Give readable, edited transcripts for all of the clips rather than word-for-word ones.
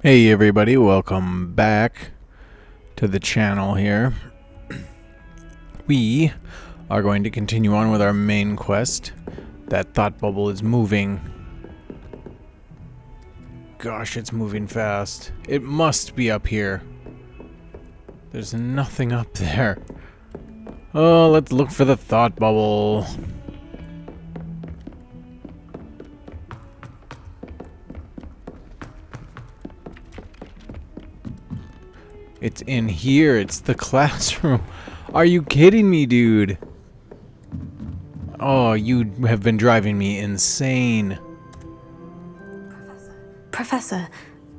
Hey everybody, welcome back to the channel here. We are going to continue on with our main quest. That thought bubble is moving. Gosh, it's moving fast. It must be up here. There's nothing up there. Oh, let's look for the thought bubble. It's in here. It's the classroom. Are you kidding me, dude? Oh, you have been driving me insane. Professor,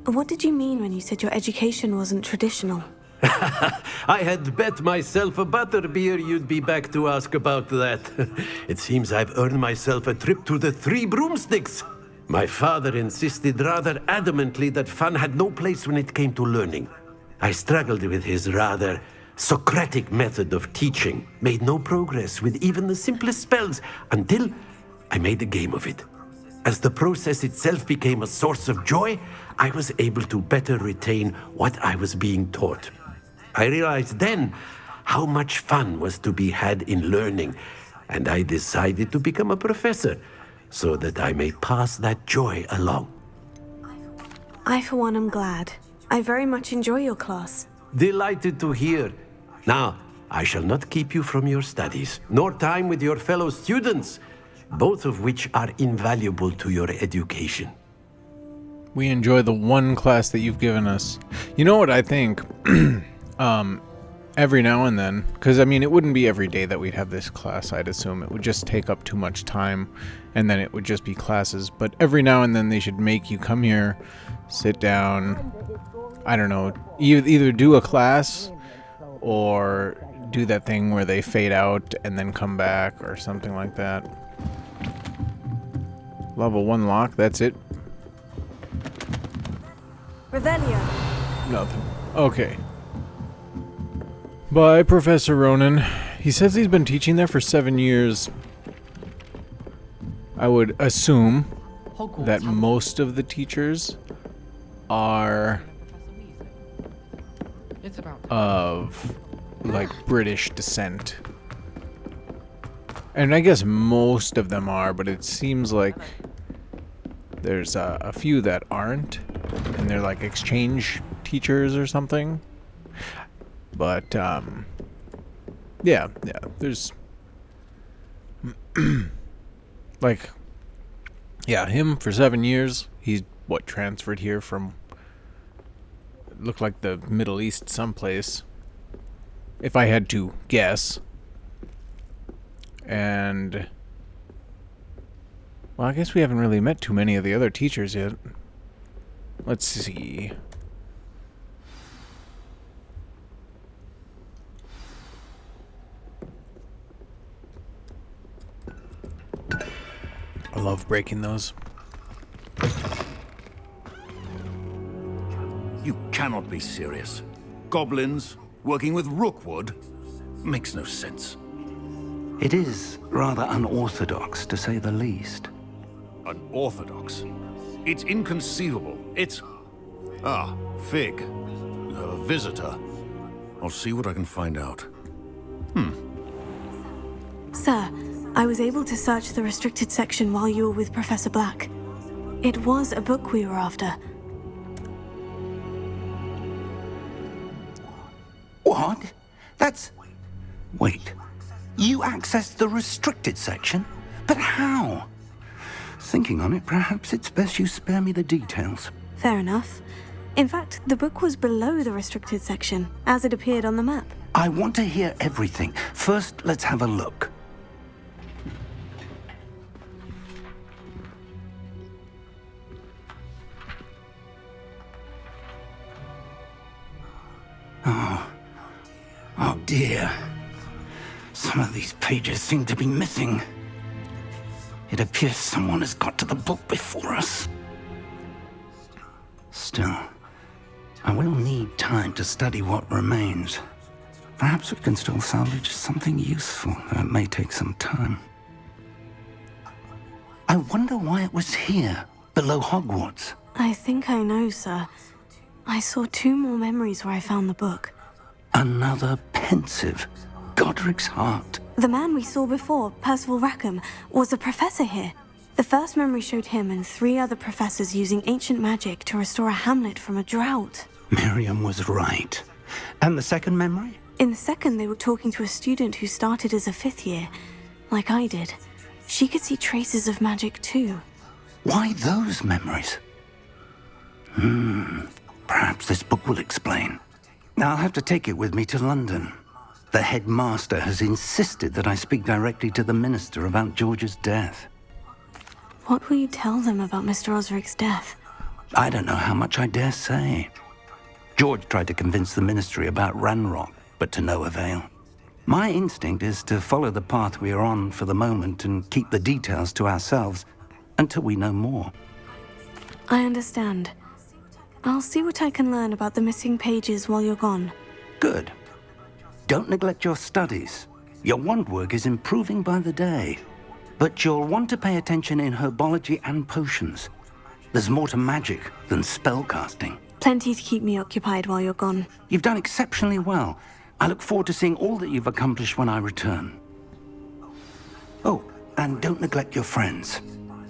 what did you mean when you said your education wasn't traditional? I had bet myself a butterbeer you'd be back to ask about that. It seems I've earned myself a trip to the Three Broomsticks. My father insisted rather adamantly that fun had no place when it came to learning. I struggled with his rather Socratic method of teaching, made no progress with even the simplest spells until I made a game of it. As the process itself became a source of joy, I was able to better retain what I was being taught. I realized then how much fun was to be had in learning, and I decided to become a professor so that I may pass that joy along. I, for one, am glad. I very much enjoy your class. Delighted to hear. Now, I shall not keep you from your studies, nor time with your fellow students, both of which are invaluable to your education. We enjoy the one class that you've given us. You know what I think? Every now and then, because I mean it wouldn't be every day that we'd have this class, I'd assume. It would just take up too much time, and then it would just be classes. But every now and then they should make you come here, sit down, I don't know, either do a class or do that thing where they fade out and then come back or something like that. Level 1 lock, that's it. Revelio. Nothing. Okay. By Professor Ronan. He says he's been teaching there for 7 years. I would assume that most of the teachers are of like British descent. And I guess most of them are, but it seems like there's a few that aren't, and they're like exchange teachers or something. But yeah, there's like, yeah, him for 7 years. He's transferred here from, looked like the Middle East someplace, if I had to guess. And well, I guess we haven't really met too many of the other teachers yet. Let's see. I love breaking those. You cannot be serious. Goblins working with Rookwood makes no sense. It is rather unorthodox, to say the least. Unorthodox? It's inconceivable. It's... Ah, Fig. You have a visitor. I'll see what I can find out. Sir, I was able to search the restricted section while you were with Professor Black. It was a book we were after. What? That's... Wait. You accessed the restricted section? But how? Thinking on it, perhaps it's best you spare me the details. Fair enough. In fact, the book was below the restricted section, as it appeared on the map. I want to hear everything. First, let's have a look. Oh dear. Some of these pages seem to be missing. It appears someone has got to the book before us. Still, I will need time to study what remains. Perhaps we can still salvage something useful, though it may take some time. I wonder why it was here, below Hogwarts. I think I know, sir. I saw 2 more memories where I found the book. Another pensive. Godric's heart. The man we saw before, Percival Rackham, was a professor here. The first memory showed him and 3 other professors using ancient magic to restore a hamlet from a drought. Miriam was right. And the second memory? In the second, they were talking to a student who started as a 5th year, like I did. She could see traces of magic too. Why those memories? Perhaps this book will explain. I'll have to take it with me to London. The headmaster has insisted that I speak directly to the minister about George's death. What will you tell them about Mr. Osric's death? I don't know how much I dare say. George tried to convince the ministry about Ranrock, but to no avail. My instinct is to follow the path we are on for the moment and keep the details to ourselves until we know more. I understand. I'll see what I can learn about the missing pages while you're gone. Good. Don't neglect your studies. Your wand work is improving by the day. But you'll want to pay attention in herbology and potions. There's more to magic than spellcasting. Plenty to keep me occupied while you're gone. You've done exceptionally well. I look forward to seeing all that you've accomplished when I return. Oh, and don't neglect your friends.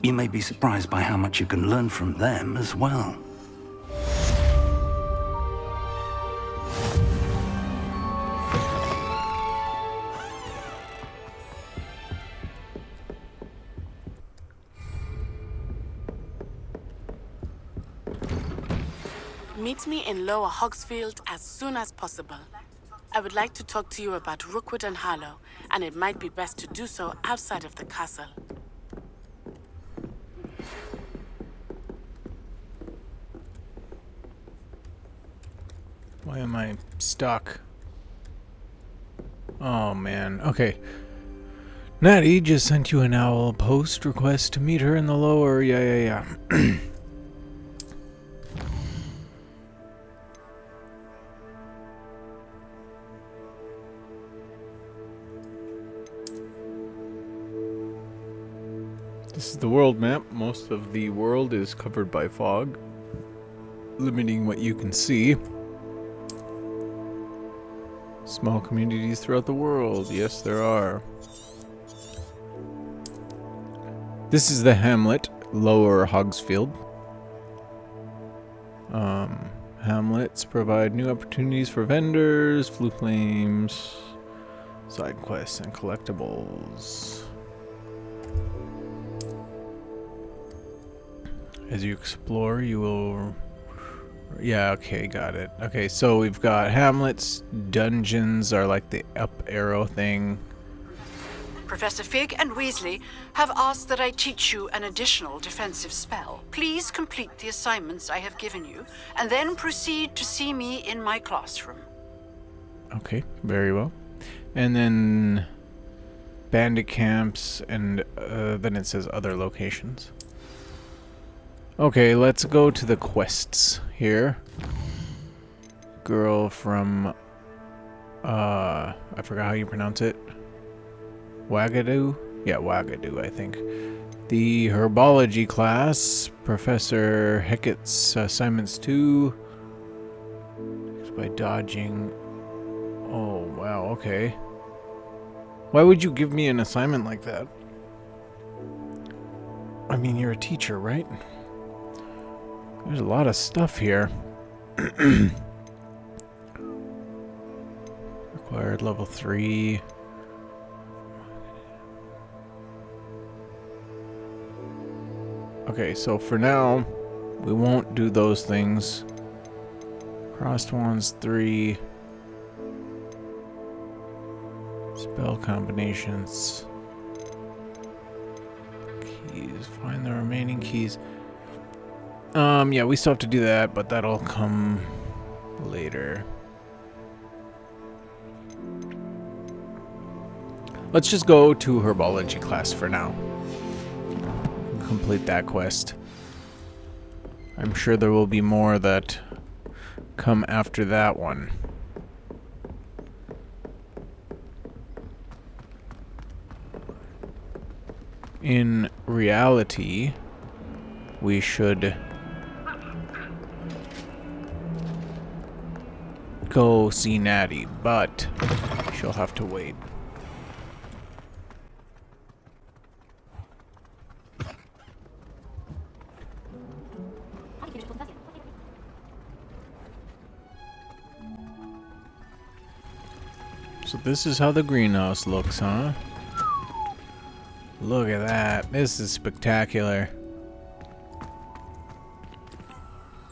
You may be surprised by how much you can learn from them as well. Meet me in Lower Hogsfield as soon as possible. I would like to talk to you about Rookwood and Harlow, and it might be best to do so outside of the castle. Why am I stuck? Oh man, okay. Natty just sent you an owl post request to meet her in the lower. Yeah. This is the world map. Most of the world is covered by fog, limiting what you can see. Small communities throughout the world. Yes, there are. This is the hamlet, Lower Hogsfield. Hamlets provide new opportunities for vendors, flue flames, side quests, and collectibles. As you explore, you will... Yeah, okay, got it. Okay, so we've got hamlets, dungeons are like the up arrow thing. Professor Fig and Weasley have asked that I teach you an additional defensive spell. Please complete the assignments I have given you, and then proceed to see me in my classroom. Okay, very well. And then bandit camps, and then it says other locations. Okay, let's go to the quests here. Girl from, I forgot how you pronounce it. Wagadoo? Yeah, Wagadoo, I think. The Herbology class, Professor Hecat's assignments 2. By dodging. Oh, wow, okay. Why would you give me an assignment like that? I mean, you're a teacher, right? There's a lot of stuff here. Required level 3. Okay, so for now, we won't do those things. Crossed wands 3. Spell combinations. Keys. Find the remaining keys. Yeah, we still have to do that, but that'll come later. Let's just go to Herbology class for now. Complete that quest. I'm sure there will be more that come after that one. In reality, we should go see Natty, but she'll have to wait. So this is how the greenhouse looks, huh? Look at that. This is spectacular.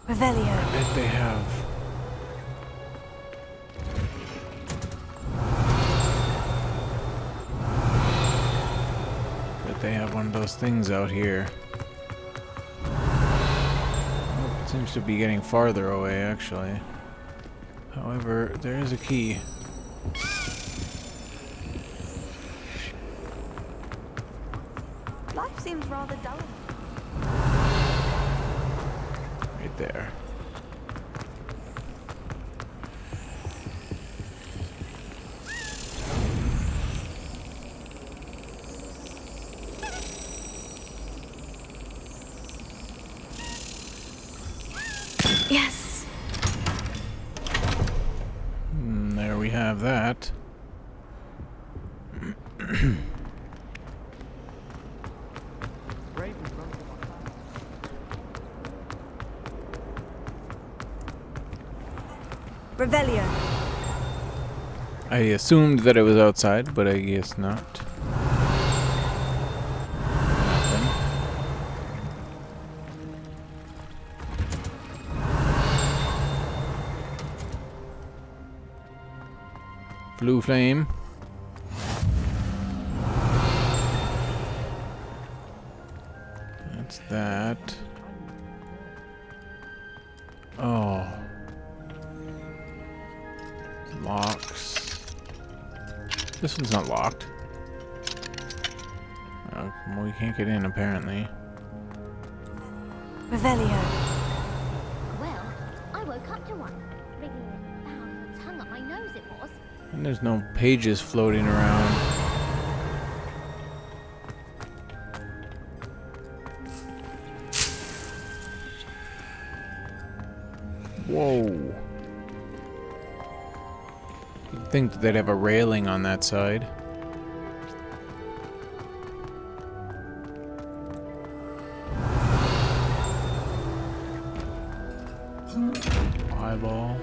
Revelio. I bet they have... They have one of those things out here. Oh, it seems to be getting farther away, actually. However, there is a key. Life seems rather dull. Right there. Yes. There we have that. Revelio. I assumed that it was outside, but I guess not. Nothing. Blue flame. That's that. Oh. Locks. This one's not locked. Oh, well, we can't get in apparently. Revelio. Well, I woke up to one. Wriggling about a tongue up my nose it was. And there's no pages floating around. Whoa. You'd think that they'd have a railing on that side. Eyeball.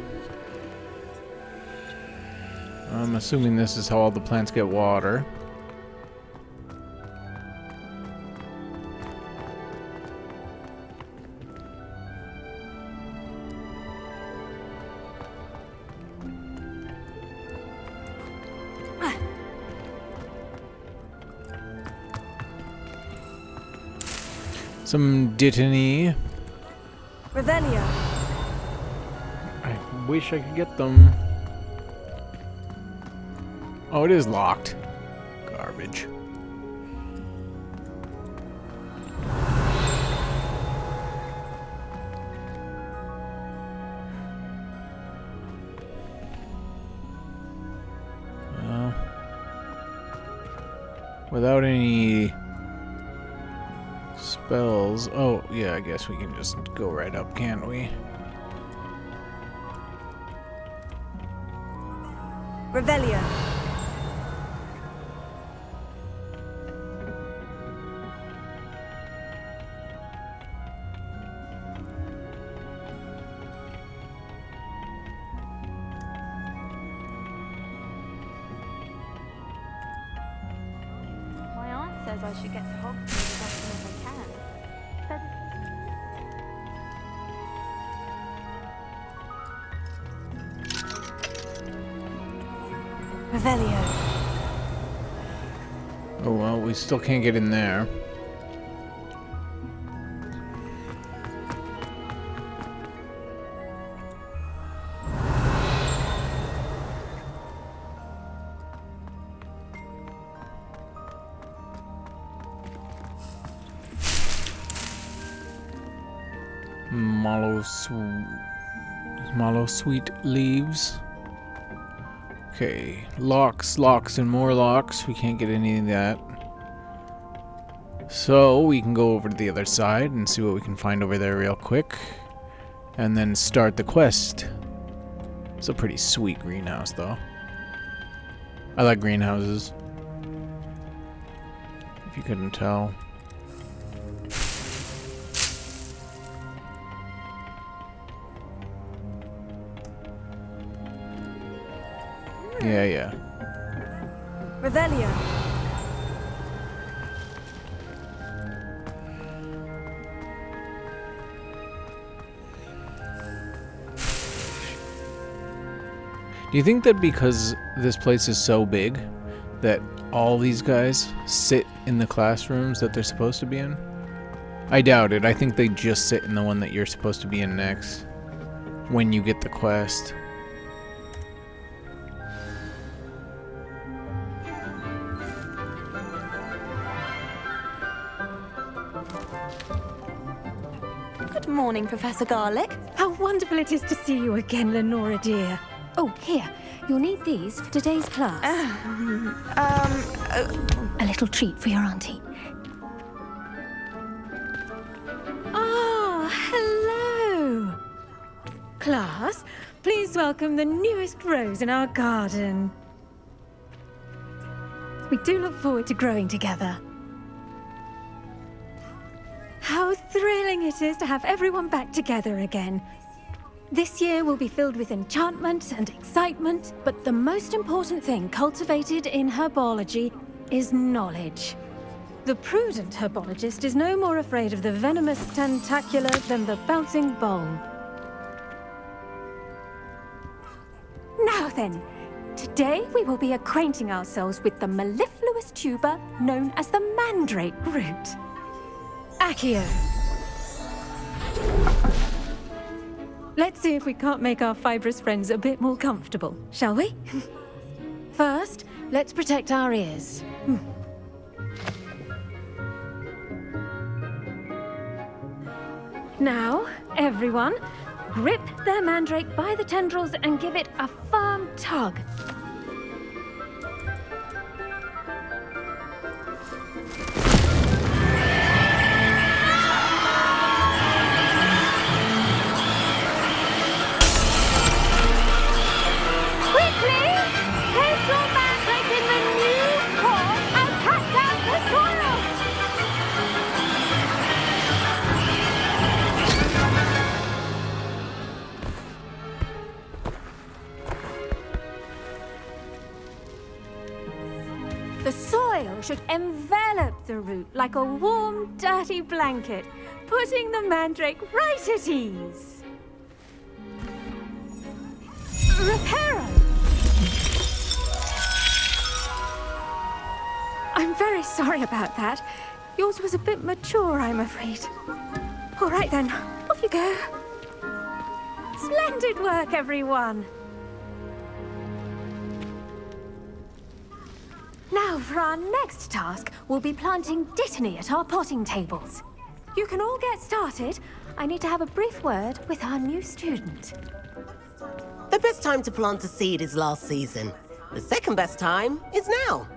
I'm assuming this is how all the plants get water. Some Dittany. Revelio. I wish I could get them. Oh, it is locked. Garbage. Without any spells. Oh, yeah, I guess we can just go right up, can't we? Revelio. My aunt says I should get to Hogwarts as often as I can. Revelio. Oh, well, we still can't get in there. Mallow sweet leaves. Okay, locks, and more locks. We can't get any of that. So we can go over to the other side and see what we can find over there real quick. And then start the quest. It's a pretty sweet greenhouse, though. I like greenhouses. If you couldn't tell. Yeah. Revelio. Do you think that because this place is so big that all these guys sit in the classrooms that they're supposed to be in? I doubt it. I think they just sit in the one that you're supposed to be in next when you get the quest. Good morning, Professor Garlic. How wonderful it is to see you again, Lenora dear. Oh, here. You'll need these for today's class. A little treat for your auntie. Ah, hello. Class, please welcome the newest rose in our garden. We do look forward to growing together. How thrilling it is to have everyone back together again. This year will be filled with enchantment and excitement, but the most important thing cultivated in herbology is knowledge. The prudent herbologist is no more afraid of the venomous tentacula than the bouncing bulb. Now then, today we will be acquainting ourselves with the mellifluous tuber known as the mandrake root. Accio. Let's see if we can't make our fibrous friends a bit more comfortable, shall we? First, let's protect our ears. Now, everyone, grip their mandrake by the tendrils and give it a firm tug. The soil should envelop the root like a warm, dirty blanket, putting the mandrake right at ease. Reparo! I'm very sorry about that. Yours was a bit mature, I'm afraid. All right then, off you go. Splendid work, everyone! Now, for our next task, we'll be planting dittany at our potting tables. You can all get started. I need to have a brief word with our new student. The best time to plant a seed is last season. The second best time is now.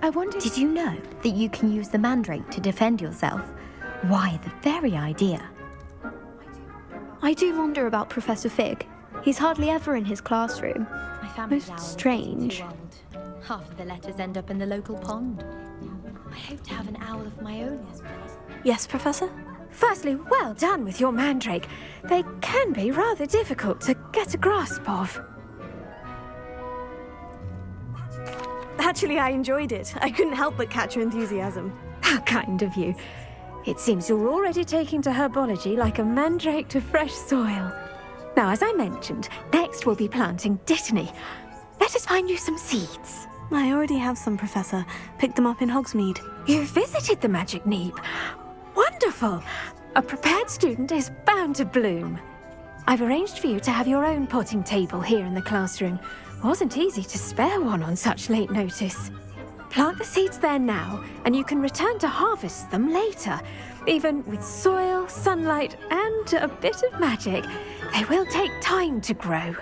I wonder, did you know that you can use the mandrake to defend yourself? Why, the very idea. I do wonder about Professor Fig. He's hardly ever in his classroom. My family's Most owl is strange. too old. Half of the letters end up in the local pond. I hope to have an owl of my own. Yes, Professor? Firstly, well done with your mandrake. They can be rather difficult to get a grasp of. Actually, I enjoyed it. I couldn't help but catch your enthusiasm. How kind of you. It seems you're already taking to herbology like a mandrake to fresh soil. Now, as I mentioned, next we'll be planting dittany. Let us find you some seeds. I already have some, Professor. Picked them up in Hogsmeade. You visited the Magic Neep. Wonderful! A prepared student is bound to bloom. I've arranged for you to have your own potting table here in the classroom. Wasn't easy to spare one on such late notice. Plant the seeds there now, and you can return to harvest them later. Even with soil, sunlight, and a bit of magic, they will take time to grow.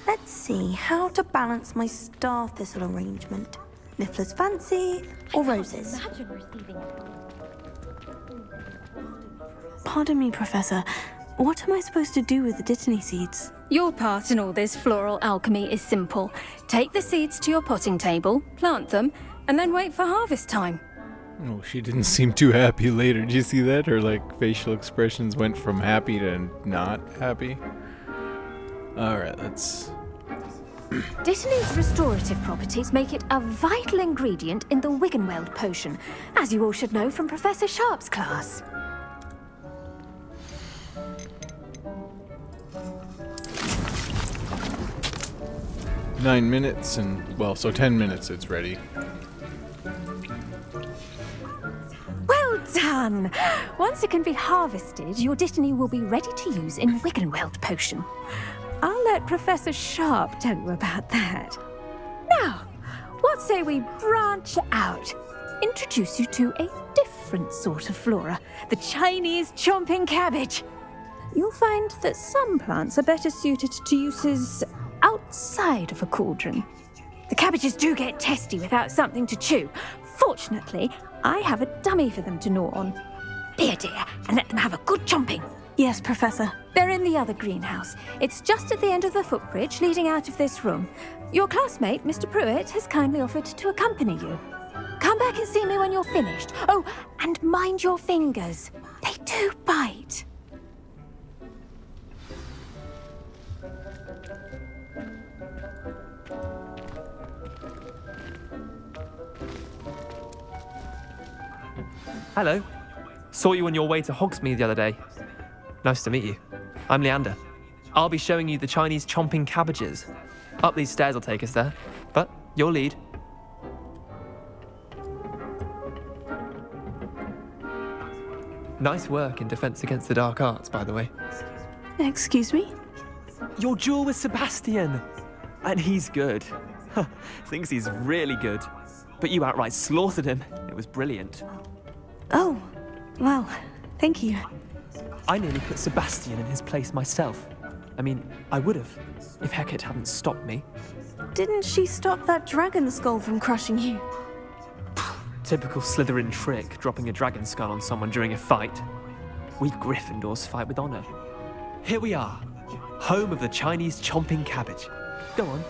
Let's see how to balance my star thistle arrangement. Niffler's fancy or roses? Imagine receiving Pardon me, Professor. What am I supposed to do with the dittany seeds? Your part in all this floral alchemy is simple. Take the seeds to your potting table, plant them, and then wait for harvest time. Oh, she didn't seem too happy later. Did you see that? Her, facial expressions went from happy to not happy. Alright, let's... Dittany's restorative properties make it a vital ingredient in the Wiggenweld potion, as you all should know from Professor Sharp's class. Nine minutes and, well, so 10 minutes it's ready. Well done! Once it can be harvested, your Dittany will be ready to use in Wiggenweld potion. I'll let Professor Sharp tell you about that. Now, what say we branch out? Introduce you to a different sort of flora, the Chinese chomping cabbage. You'll find that some plants are better suited to uses outside of a cauldron. The cabbages do get testy without something to chew. Fortunately, I have a dummy for them to gnaw on. Be a dear and let them have a good chomping. Yes, Professor. They're in the other greenhouse. It's just at the end of the footbridge leading out of this room. Your classmate, Mr. Pruitt, has kindly offered to accompany you. Come back and see me when you're finished. Oh, and mind your fingers. They do bite. Hello. Saw you on your way to Hogsmeade the other day. Nice to meet you. I'm Leander. I'll be showing you the Chinese chomping cabbages. Up these stairs will take us there, but your lead. Nice work in Defense Against the Dark Arts, by the way. Excuse me? Your duel with Sebastian! And he's good. Thinks he's really good. But you outright slaughtered him. It was brilliant. Oh, well, thank you. I nearly put Sebastian in his place myself. I mean, I would have, if Hecate hadn't stopped me. Didn't she stop that dragon skull from crushing you? Typical Slytherin trick, dropping a dragon skull on someone during a fight. We Gryffindors fight with honor. Here we are, home of the Chinese chomping cabbage. Go on,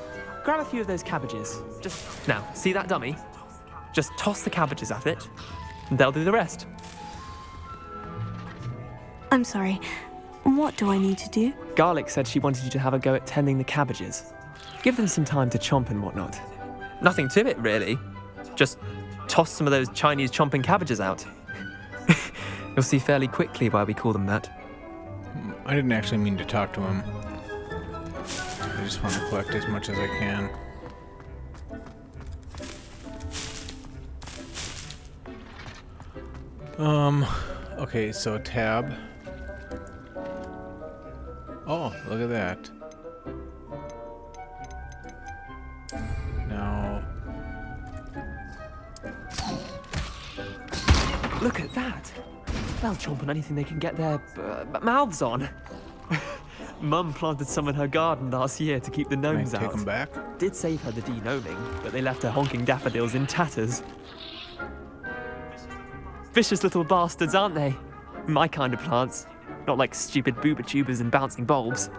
grab a few of those cabbages. Now, see that dummy? Just toss the cabbages at it, and they'll do the rest. I'm sorry. What do I need to do? Garlic said she wanted you to have a go at tending the cabbages. Give them some time to chomp and whatnot. Nothing to it, really. Just toss some of those Chinese chomping cabbages out. You'll see fairly quickly why we call them that. I didn't actually mean to talk to him. I just want to collect as much as I can. Okay, so tab. Oh, look at that. Now... Look at that! They'll chomp on anything they can get their mouths on. Mum planted some in her garden last year to keep the gnomes out. Take them back? Did save her the de-gnoming, but they left her honking daffodils in tatters. Vicious little bastards, aren't they? My kind of plants. Not like stupid booba tubers and bouncing bulbs.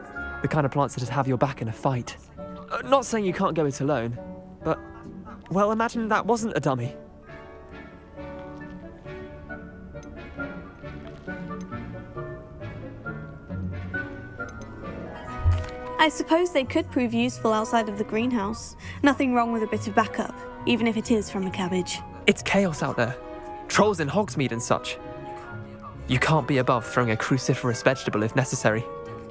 The kind of plants that'd have your back in a fight. Not saying you can't go it alone, but, well, imagine that wasn't a dummy. I suppose they could prove useful outside of the greenhouse. Nothing wrong with a bit of backup, even if it is from a cabbage. It's chaos out there. Trolls in Hogsmeade and such. You can't be above throwing a cruciferous vegetable if necessary.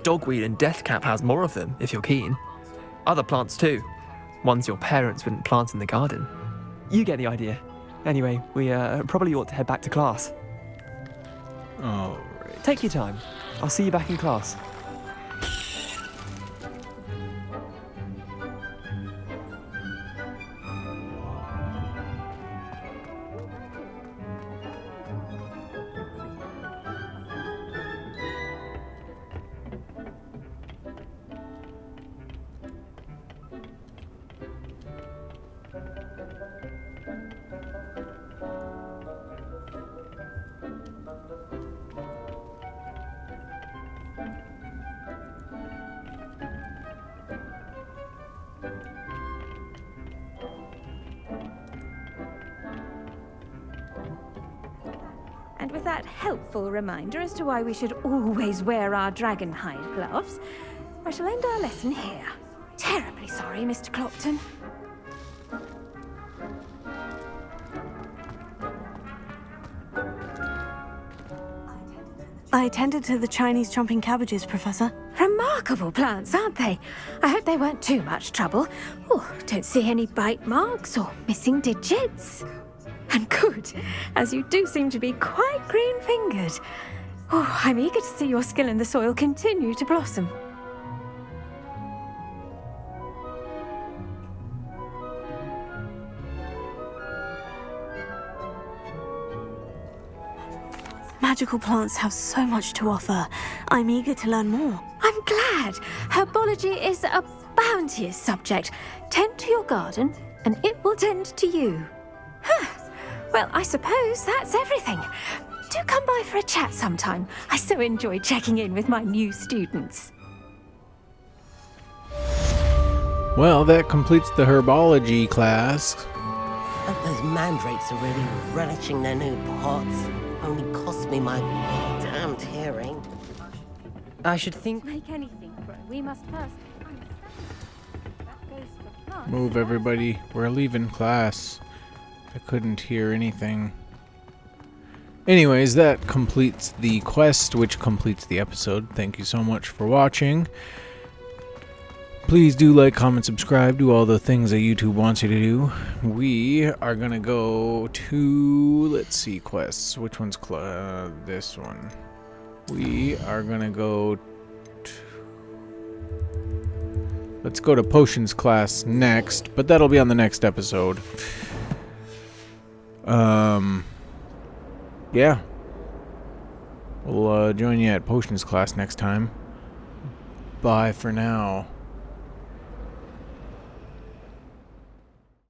Dogweed and deathcap has more of them, if you're keen. Other plants too. Ones your parents wouldn't plant in the garden. You get the idea. Anyway, we probably ought to head back to class. Alright. Take your time. I'll see you back in class. And with that helpful reminder as to why we should always wear our dragon hide gloves, I shall end our lesson here. Terribly sorry, Mr. Clopton. I attended to the Chinese chomping cabbages, Professor. Remarkable plants, aren't they? I hope they weren't too much trouble. Oh, don't see any bite marks or missing digits. And good, as you do seem to be quite green-fingered. Oh, I'm eager to see your skill in the soil continue to blossom. Magical plants have so much to offer. I'm eager to learn more. I'm glad. Herbology is a bounteous subject. Tend to your garden, and it will tend to you. Well, I suppose that's everything. Do come by for a chat sometime. I so enjoy checking in with my new students. Well, that completes the herbology class. Those mandrakes are really relishing their new pots. Only cost me my damned hearing. I should think... Make anything grow. We must first... That goes for plants. Move, everybody. We're leaving class. I couldn't hear anything. Anyways, that completes the quest, which completes the episode. Thank you so much for watching. Please do like, comment, subscribe, do all the things that YouTube wants you to do. We are going to go to, let's see, quests. Which one's this one? We are going to go let's go to potions class next, but that'll be on the next episode. Yeah. We'll join you at potions class next time. Bye for now.